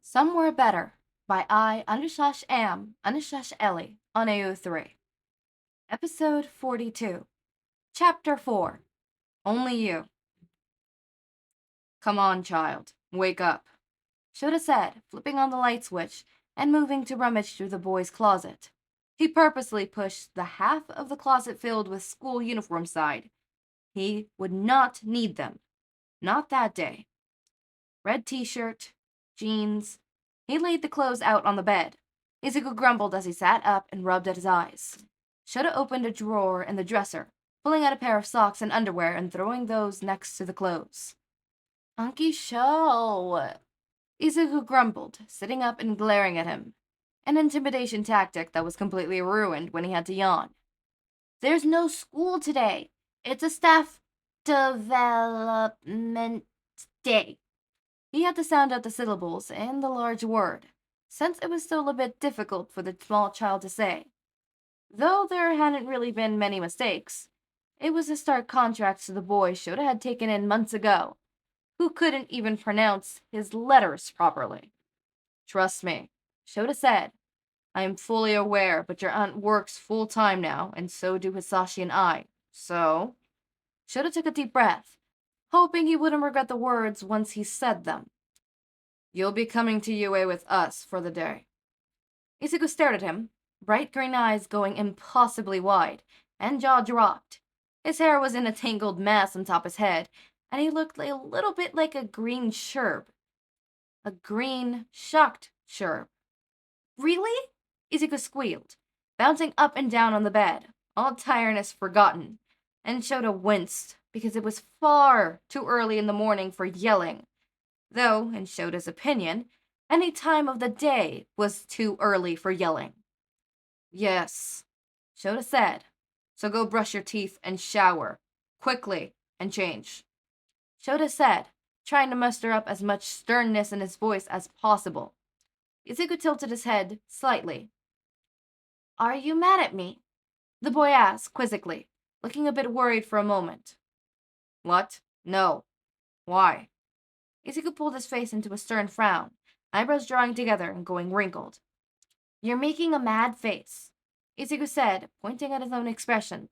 Somewhere Better by I_am_Ellie on AO3. Episode 42. Chapter 4. Only You. Come on, child. Wake up, Shouta said, flipping on the light switch and moving to rummage through the boy's closet. He purposely pushed the half of the closet filled with school uniforms aside. He would not need them. Not that day. Red t-shirt, jeans. He laid the clothes out on the bed. Izuku grumbled as he sat up and rubbed at his eyes. Shouta opened a drawer in the dresser, pulling out a pair of socks and underwear and throwing those next to the clothes. Anki show, Izuku grumbled, sitting up and glaring at him. An intimidation tactic that was completely ruined when he had to yawn. There's no school today. It's a staff development day. He had to sound out the syllables in the large word, since it was still a bit difficult for the small child to say. Though there hadn't really been many mistakes, it was a stark contrast to the boy Shouta had taken in months ago, who couldn't even pronounce his letters properly. Trust me, Shouta said. I am fully aware, but your aunt works full-time now, and so do Hizashi and I. So? Shouta took a deep breath, hoping he wouldn't regret the words once he said them. You'll be coming to UA with us for the day. Izuku stared at him, bright green eyes going impossibly wide, and jaw dropped. His hair was in a tangled mass on top his head, and he looked a little bit like a green sherb. A green, shocked sherb. Really? Izuku squealed, bouncing up and down on the bed, all tiredness forgotten, and Shouta winced because it was far too early in the morning for yelling. Though, in Shouta's opinion, any time of the day was too early for yelling. Yes, Shouta said, so go brush your teeth and shower, quickly, and change. Shouta said, trying to muster up as much sternness in his voice as possible. Izuku tilted his head slightly. Are you mad at me? The boy asked quizzically, looking a bit worried for a moment. What? No. Why? Izuku pulled his face into a stern frown, eyebrows drawing together and going wrinkled. You're making a mad face, Izuku said, pointing at his own expression.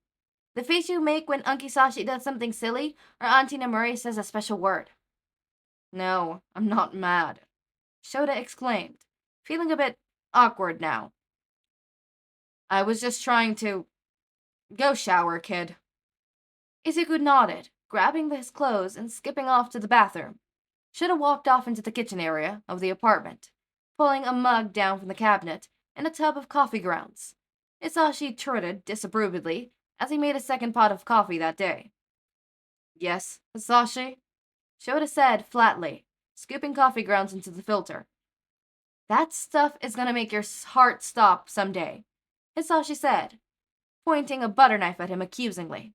The face you make when Uncle Sashi does something silly or Auntie Nemuri says a special word. No, I'm not mad, Shouta exclaimed, feeling a bit awkward now. I was just trying to... Go shower, kid. Izuku nodded, grabbing his clothes and skipping off to the bathroom. Shouta walked off into the kitchen area of the apartment, pulling a mug down from the cabinet and a tub of coffee grounds. Hizashi chortled disapprovedly as he made a second pot of coffee that day. Yes, Hizashi? Shouta said flatly, scooping coffee grounds into the filter. That stuff is gonna make your heart stop someday, Hizashi said, pointing a butter knife at him accusingly.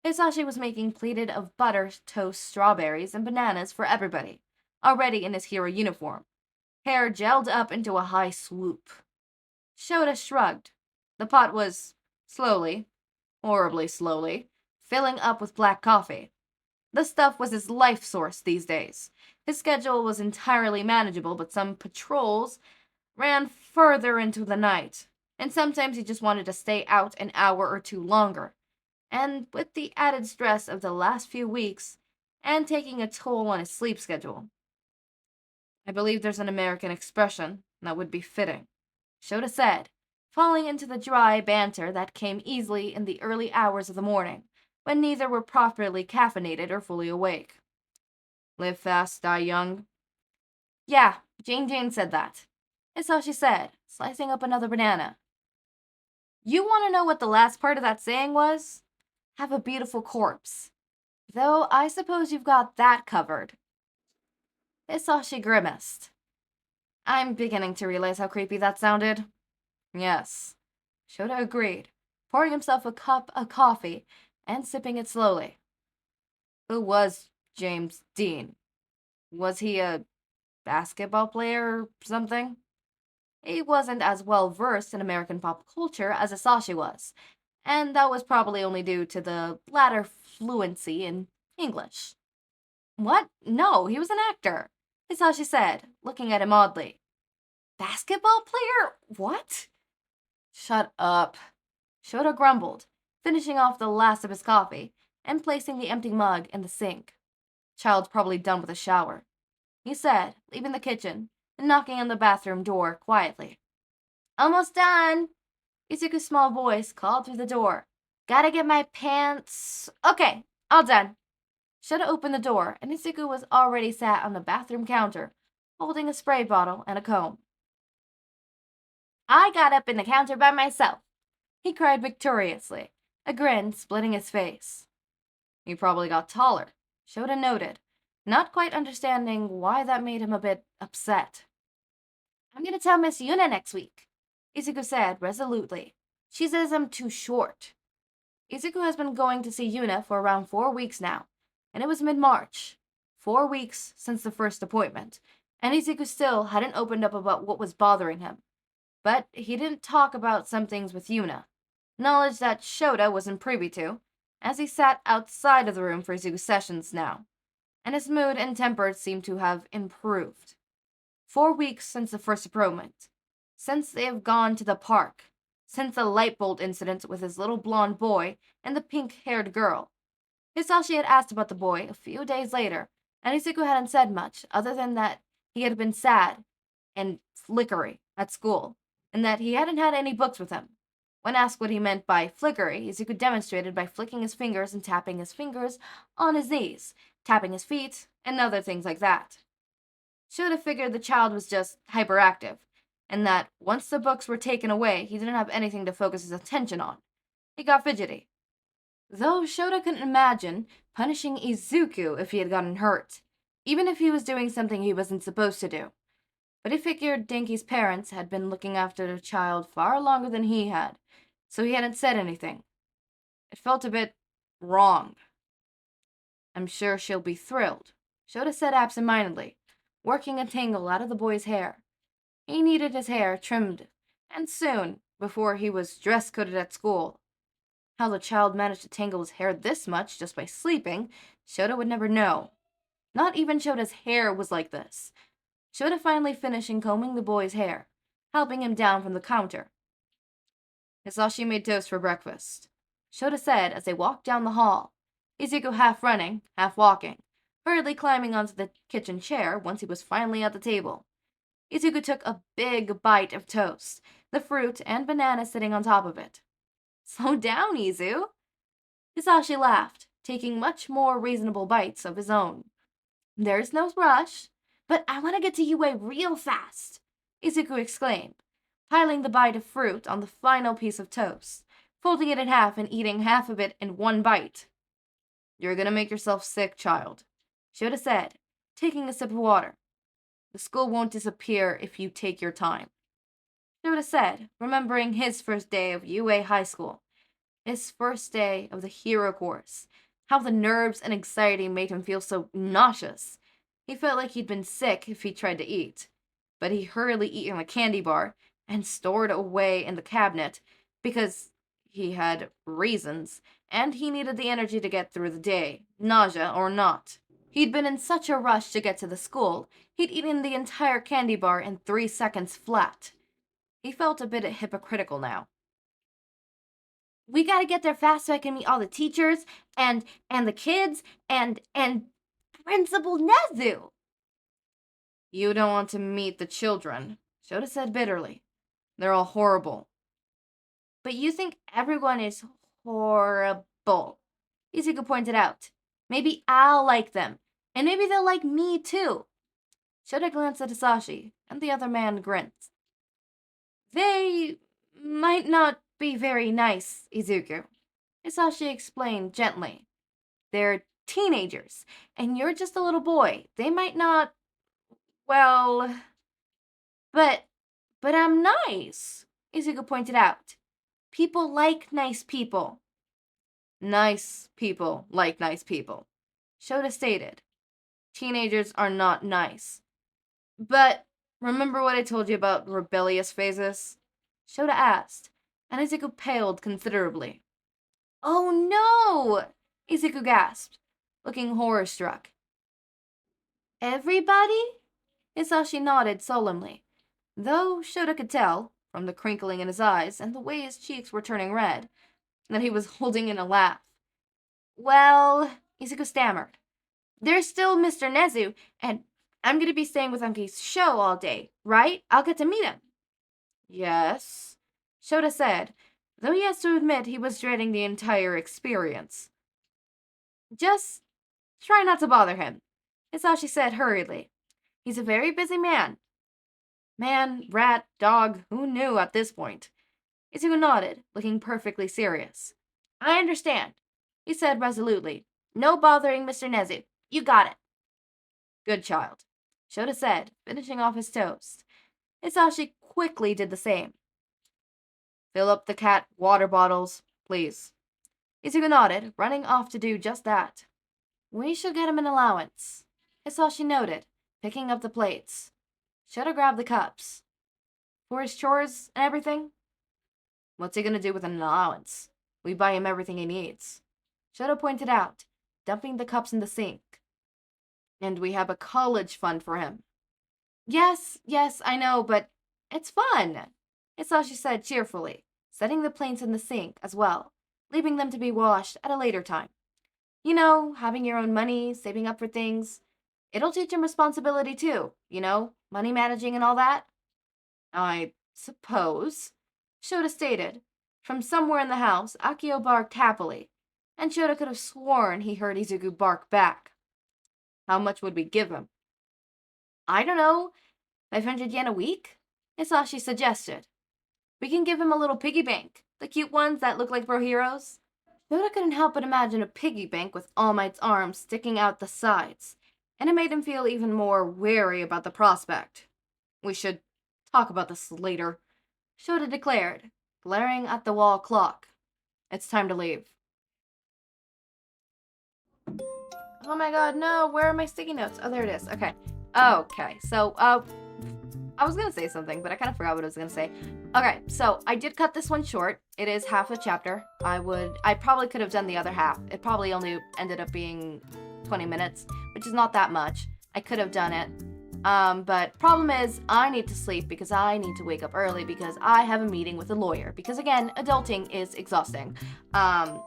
Hizashi was making plated of butter, toast, strawberries, and bananas for everybody, already in his hero uniform, hair gelled up into a high swoop. Shouta shrugged. The pot was, slowly, horribly slowly, filling up with black coffee. The stuff was his life source these days. His schedule was entirely manageable, but some patrols ran further into the night, and sometimes he just wanted to stay out an hour or two longer. And with the added stress of the last few weeks, and taking a toll on his sleep schedule. I believe there's an American expression that would be fitting, Shouta said, falling into the dry banter that came easily in the early hours of the morning, when neither were properly caffeinated or fully awake. Live fast, die young. Yeah, Jane said that. It's all she said, slicing up another banana. You want to know what the last part of that saying was? Have a beautiful corpse. Though I suppose you've got that covered. Hizashi grimaced. I'm beginning to realize how creepy that sounded. Yes, Shouta agreed, pouring himself a cup of coffee and sipping it slowly. Who was James Dean? Was he a basketball player or something? He wasn't as well versed in American pop culture as Hizashi was, and that was probably only due to the latter fluency in English. What? No, he was an actor, Hizashi said, looking at him oddly. Basketball player? What? Shut up. Shouta grumbled, finishing off the last of his coffee and placing the empty mug in the sink. Child's probably done with a shower, he said, leaving the kitchen and knocking on the bathroom door quietly. Almost done, Izuku's small voice called through the door. Gotta get my pants. Okay, all done. Shouta opened the door, and Izuku was already sat on the bathroom counter, holding a spray bottle and a comb. I got up in the counter by myself, he cried victoriously, a grin splitting his face. He probably got taller, Shouta noted, not quite understanding why that made him a bit upset. I'm gonna tell Miss Yuna next week, Izuku said resolutely. She says I'm too short. Izuku has been going to see Yuna for around 4 weeks now, and it was mid-March. 4 weeks since the first appointment, and Izuku still hadn't opened up about what was bothering him. But he didn't talk about some things with Yuna, knowledge that Shouta wasn't privy to, as he sat outside of the room for Izuku's sessions now, and his mood and temper seemed to have improved. 4 weeks since the first appointment, since they have gone to the park, since the light bulb incident with his little blonde boy and the pink-haired girl. Hizashi had asked about the boy a few days later, and Izuku hadn't said much other than that he had been sad and flickery at school, and that he hadn't had any books with him. When asked what he meant by flickery, Izuku demonstrated by flicking his fingers and tapping his fingers on his knees, tapping his feet, and other things like that. Shouta figured the child was just hyperactive, and that once the books were taken away, he didn't have anything to focus his attention on. He got fidgety. Though Shouta couldn't imagine punishing Izuku if he had gotten hurt, even if he was doing something he wasn't supposed to do. But he figured Denki's parents had been looking after the child far longer than he had, so he hadn't said anything. It felt a bit wrong. I'm sure she'll be thrilled, Shouta said absentmindedly, working a tangle out of the boy's hair. He needed his hair trimmed, and soon, before he was dress-coded at school. How the child managed to tangle his hair this much just by sleeping, Shouta would never know. Not even Shota's hair was like this. Shouta finally finishing combing the boy's hair, helping him down from the counter. Hizashi made toast for breakfast, Shouta said as they walked down the hall, Izuku half running, half walking, hurriedly climbing onto the kitchen chair once he was finally at the table. Izuku took a big bite of toast, the fruit and banana sitting on top of it. Slow down, Izu. Hizashi laughed, taking much more reasonable bites of his own. There's no rush, but I want to get to UA real fast, Izuku exclaimed, piling the bite of fruit on the final piece of toast, folding it in half and eating half of it in one bite. You're gonna make yourself sick, child, Shouta said, taking a sip of water. The school won't disappear if you take your time, Shouta said, remembering his first day of UA High School. His first day of the hero course. How the nerves and anxiety made him feel so nauseous. He felt like he'd been sick if he tried to eat. But he hurriedly ate a candy bar and stored it away in the cabinet because he had reasons, and he needed the energy to get through the day, nausea or not. He'd been in such a rush to get to the school, he'd eaten the entire candy bar in 3 seconds flat. He felt a bit hypocritical now. We gotta get there fast so I can meet all the teachers, and the kids, and Principal Nezu. You don't want to meet the children, Shouta said bitterly. They're all horrible. But you think everyone is horrible, Izuku pointed out. Maybe I'll like them, and maybe they'll like me too. Shouta glanced at Hizashi, and the other man grinned. They might not be very nice, Izuku, Hizashi explained gently. They're teenagers, and you're just a little boy. They might not, well... But I'm nice, Izuku pointed out. People like nice people. Nice people like nice people, Shouta stated. Teenagers are not nice. But remember what I told you about rebellious phases? Shouta asked, and Izuku paled considerably. Oh no! Izuku gasped, looking horror-struck. Everybody? Hizashi nodded solemnly. Though Shouta could tell, from the crinkling in his eyes and the way his cheeks were turning red, that he was holding in a laugh. Well, Izuku stammered. There's still Mr. Nezu, and I'm going to be staying with Unki's show all day, right? I'll get to meet him. Yes, Shouta said, though he has to admit he was dreading the entire experience. Just try not to bother him, Hizashi said hurriedly. He's a very busy man. Man, rat, dog, who knew at this point? Izuku nodded, looking perfectly serious. I understand, he said resolutely. No bothering Mr. Nezu. You got it. Good child, Shouta said, finishing off his toast. Hizashi quickly did the same. Fill up the cat water bottles, please. Izuku nodded, running off to do just that. We should get him an allowance, Hizashi noted, picking up the plates. Shouta grabbed the cups. For his chores and everything? What's he gonna do with an allowance? We buy him everything he needs. Shouta pointed out, dumping the cups in the sink. And we have a college fund for him. Yes, I know, but it's fun, Hizashi said cheerfully, setting the plates in the sink as well, leaving them to be washed at a later time. You know, having your own money, saving up for things. It'll teach him responsibility too, you know, money managing and all that. I suppose, Shouta stated. From somewhere in the house, Akio barked happily, and Shouta could have sworn he heard Izuku bark back. How much would we give him? I don't know, 500 yen a week? Hizashi suggested. We can give him a little piggy bank, the cute ones that look like bro heroes. Shouta couldn't help but imagine a piggy bank with All Might's arms sticking out the sides, and it made him feel even more wary about the prospect. We should talk about this later, Shouta declared, glaring at the wall clock. It's time to leave. Oh my god, no, where are my sticky notes? Oh, there it is. Okay, so, I was gonna say something, but I kind of forgot what I was gonna say. Okay, so I did cut this one short. It is half a chapter. I probably could have done the other half. It probably only ended up being 20 minutes, which is not that much. I could have done it. But problem is, I need to sleep because I need to wake up early because I have a meeting with a lawyer. Because again, adulting is exhausting.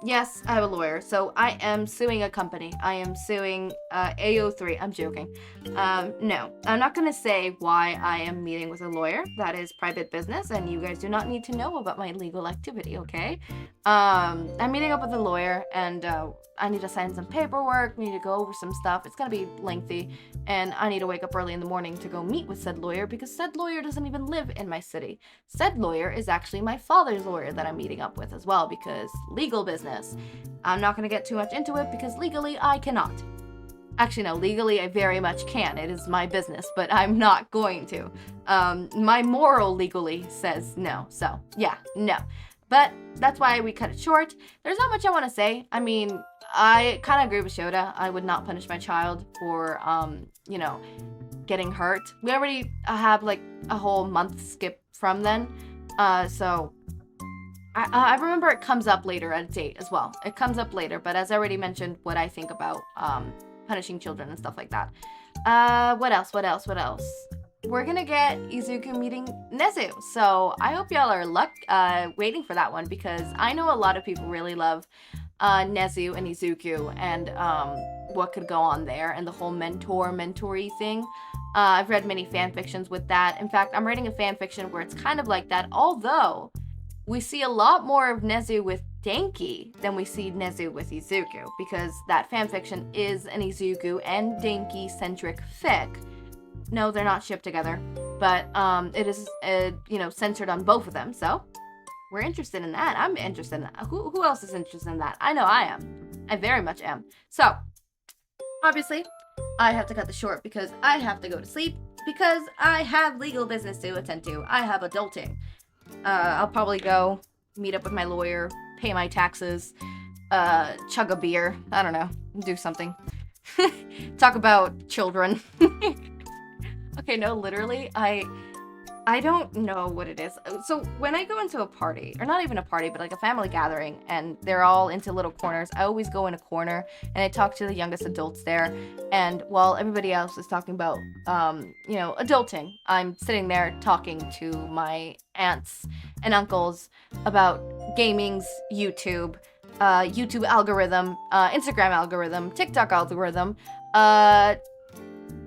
Yes, I have a lawyer. So I am suing a company. I am suing AO3. I'm joking. No, I'm not going to say why I am meeting with a lawyer. That is private business, and you guys do not need to know about my legal activity, okay? I'm meeting up with a lawyer, and I need to sign some paperwork. We need to go over some stuff. It's going to be lengthy, and I need to wake up early in the morning to go meet with said lawyer because said lawyer doesn't even live in my city. Said lawyer is actually my father's lawyer that I'm meeting up with as well because legal business. I'm not going to get too much into it because legally I cannot. Actually, no, legally I very much can. It is my business, but I'm not going to. My moral legally says no. So, yeah, no. But that's why we cut it short. There's not much I want to say. I mean, I kind of agree with Shouta. I would not punish my child for, getting hurt. We already have, like, a whole month skip from then. So I remember it comes up later at a date as well. It comes up later, but as I already mentioned, what I think about punishing children and stuff like that. What else? We're gonna get Izuku meeting Nezu. So I hope y'all are waiting for that one because I know a lot of people really love Nezu and Izuku and what could go on there and the whole mentor-mentoree thing. I've read many fan fictions with that. In fact, I'm writing a fan fiction where it's kind of like that, although we see a lot more of Nezu with Denki than we see Nezu with Izuku, because that fanfiction is an Izuku and Denki-centric fic. No, they're not shipped together, but it is, centered on both of them, so we're interested in that. I'm interested in that. Who else is interested in that? I know I am. I very much am. So, obviously, I have to cut this short because I have to go to sleep, because I have legal business to attend to. I have adulting. I'll probably go meet up with my lawyer, pay my taxes, chug a beer, I don't know, do something. Talk about children. Okay, no, literally, I don't know what it is. So when I go into a party, or not even a party, but like a family gathering, and they're all into little corners, I always go in a corner and I talk to the youngest adults there. And while everybody else is talking about, adulting, I'm sitting there talking to my aunts and uncles about gaming's YouTube, YouTube algorithm, Instagram algorithm, TikTok algorithm,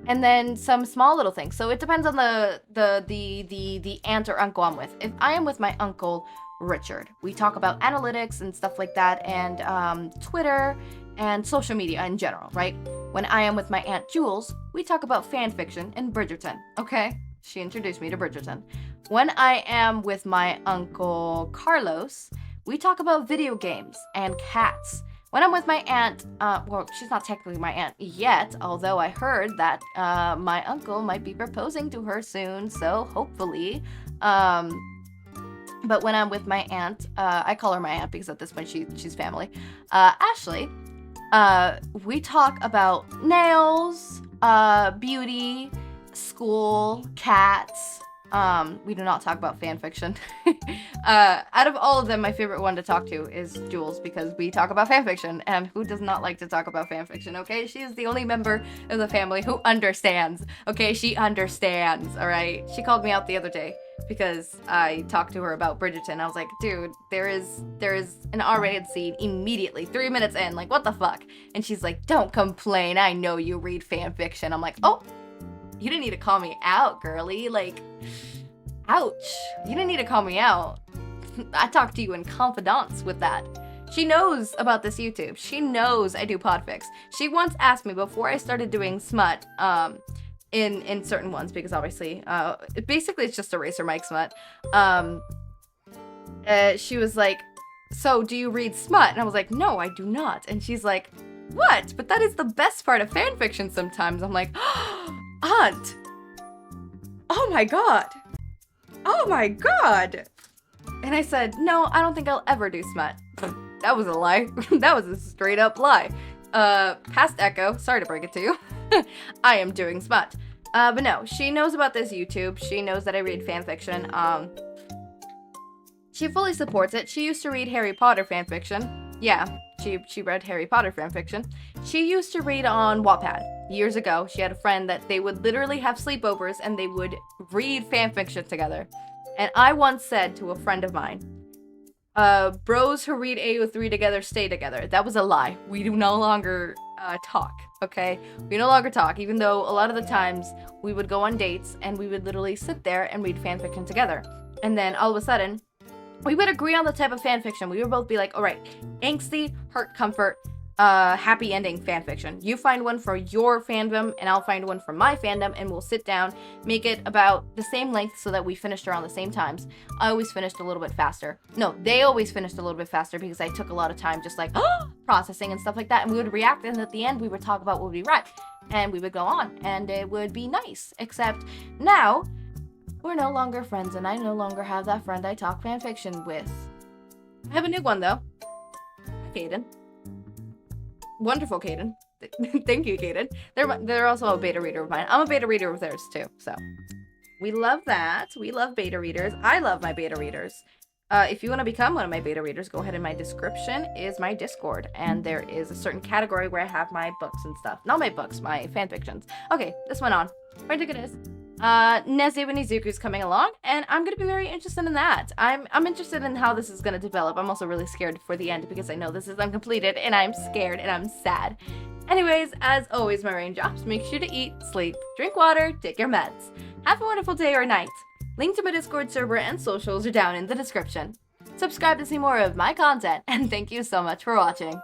and then some small little things. So it depends on the aunt or uncle I'm with. If I am with my uncle Richard, we talk about analytics and stuff like that, and Twitter and social media in general, right? When I am with my aunt Jules, we talk about fan fiction and Bridgerton. Okay, she introduced me to Bridgerton. When I am with my uncle Carlos, we talk about video games and cats. When I'm with my aunt, well, she's not technically my aunt yet, although I heard that my uncle might be proposing to her soon, so hopefully. But when I'm with my aunt, I call her my aunt because at this point she's family, Ashley, we talk about nails, beauty, school, cats. We do not talk about fan fiction. Out of all of them, my favorite one to talk to is Jules, because we talk about fan fiction, and who does not like to talk about fan fiction, okay? She is the only member of the family who understands, okay? She understands, all right? She called me out the other day because I talked to her about Bridgerton. I was like, dude, there is an R-rated scene immediately, 3 minutes in, like, what the fuck? And she's like, don't complain, I know you read fan fiction. I'm like, oh, you didn't need to call me out, girly. Like, ouch. You didn't need to call me out. I talked to you in confidence with that. She knows about this YouTube. She knows I do podfics. She once asked me before I started doing smut, in certain ones, because obviously, basically it's just eraser mic smut. She was like, so do you read smut? And I was like, no, I do not. And she's like, what? But that is the best part of fanfiction sometimes. I'm like, Aunt! Oh my god! Oh my god! And I said, no, I don't think I'll ever do smut. That was a lie. That was a straight up lie. Past Echo, sorry to break it to you. I am doing smut. But no, she knows about this YouTube. She knows that I read fanfiction. She fully supports it. She used to read Harry Potter fanfiction. Yeah, she read Harry Potter fanfiction. She used to read on Wattpad. Years ago, she had a friend that they would literally have sleepovers and they would read fanfiction together. And I once said to a friend of mine, bros who read AO3 together stay together. That was a lie. We do no longer talk, okay? We no longer talk, even though a lot of the times we would go on dates and we would literally sit there and read fanfiction together. And then all of a sudden, we would agree on the type of fanfiction. We would both be like, all right, angsty, hurt, comfort, happy ending fanfiction. You find one for your fandom, and I'll find one for my fandom, and we'll sit down, make it about the same length so that we finished around the same times. I always finished a little bit faster. No, they always finished a little bit faster because I took a lot of time just like processing and stuff like that, and we would react, and at the end we would talk about what we read, and we would go on, and it would be nice. Except now, we're no longer friends, and I no longer have that friend I talk fanfiction with. I have a new one, though. Kaden. Wonderful, Kaden. Thank you, Kaden. They're also a beta reader of mine. I'm a beta reader of theirs, too, so. We love that. We love beta readers. I love my beta readers. If you want to become one of my beta readers, go ahead. In my description is my Discord, and there is a certain category where I have my books and stuff. Not my books, my fanfictions. Okay, this went on. Where I think it is. Nezube and Izuku's coming along, and I'm gonna be very interested in that. I'm interested in how this is gonna develop. I'm also really scared for the end because I know this is uncompleted, and I'm scared and I'm sad. Anyways, as always, my raindrops, make sure to eat, sleep, drink water, take your meds. Have a wonderful day or night. Link to my Discord server and socials are down in the description. Subscribe to see more of my content, and thank you so much for watching.